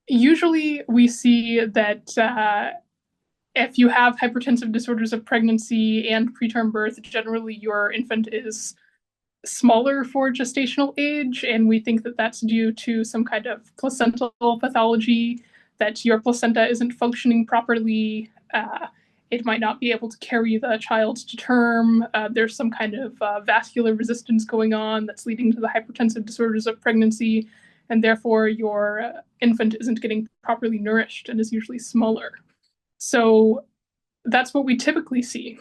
Usually we see that if you have hypertensive disorders of pregnancy and preterm birth, generally your infant is smaller for gestational age, and we think that that's due to some kind of placental pathology, that your placenta isn't functioning properly. It might not be able to carry the child to term. There's some kind of vascular resistance going on that's leading to the hypertensive disorders of pregnancy, and therefore your infant isn't getting properly nourished and is usually smaller. So that's what we typically see.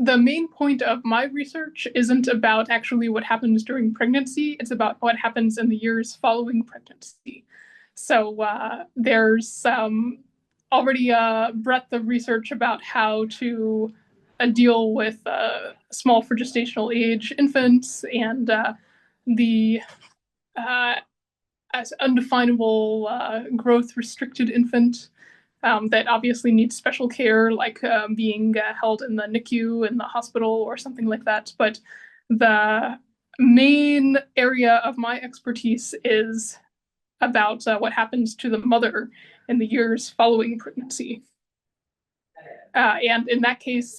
The main point of my research isn't about actually what happens during pregnancy, it's about what happens in the years following pregnancy. So there's already a breadth of research about how to deal with small for gestational age infants and the uh, undefinable growth restricted infant that obviously needs special care, like being held in the NICU in the hospital or something like that. But the main area of my expertise is about what happens to the mother in the years following pregnancy. And in that case,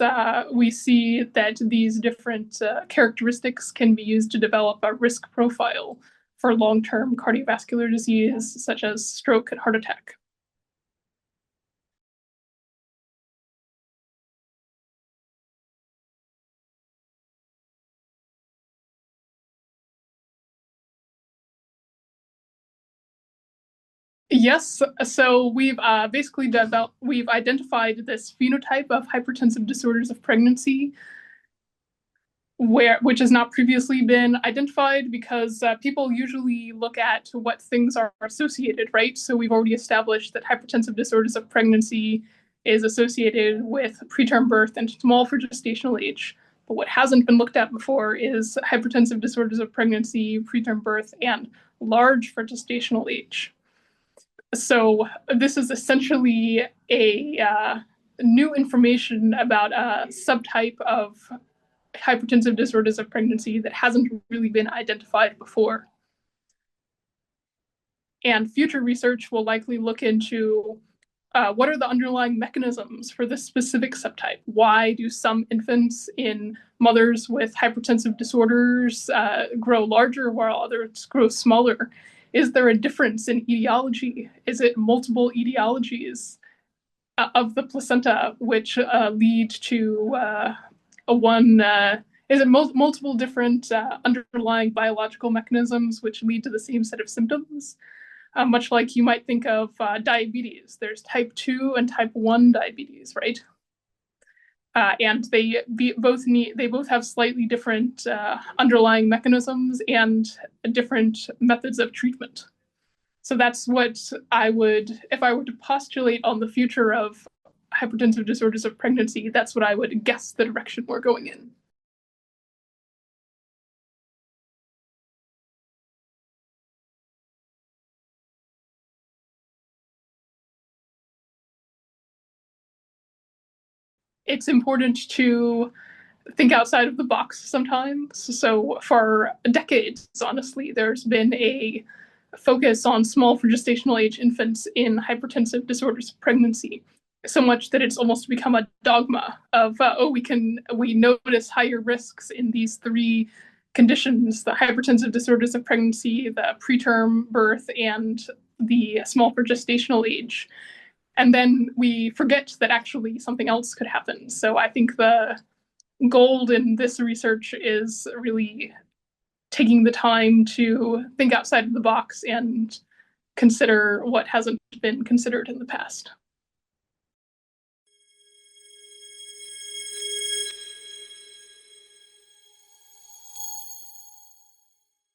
we see that these different characteristics can be used to develop a risk profile for long-term cardiovascular disease, such as stroke and heart attack. Yes, so we've identified this phenotype of hypertensive disorders of pregnancy, which has not previously been identified because people usually look at what things are associated, right? So we've already established that hypertensive disorders of pregnancy is associated with preterm birth and small for gestational age. But what hasn't been looked at before is hypertensive disorders of pregnancy, preterm birth, and large for gestational age. So this is essentially a new information about a subtype of hypertensive disorders of pregnancy that hasn't really been identified before. And future research will likely look into what are the underlying mechanisms for this specific subtype? Why do some infants in mothers with hypertensive disorders grow larger while others grow smaller? Is there a difference in etiology? Is it multiple etiologies of the placenta which lead to a one? Is it multiple different underlying biological mechanisms which lead to the same set of symptoms? Much like you might think of diabetes. There's type 2 and type 1 diabetes, right? And they both have slightly different underlying mechanisms and different methods of treatment. So that's what I would, if I were to postulate on the future of hypertensive disorders of pregnancy, that's what I would guess the direction we're going in. It's important to think outside of the box sometimes. So for decades, honestly, there's been a focus on small for gestational age infants in hypertensive disorders of pregnancy, so much that it's almost become a dogma of we notice higher risks in these three conditions: the hypertensive disorders of pregnancy, the preterm birth, and the small for gestational age. And then we forget that actually something else could happen. So I think the gold in this research is really taking the time to think outside of the box and consider what hasn't been considered in the past.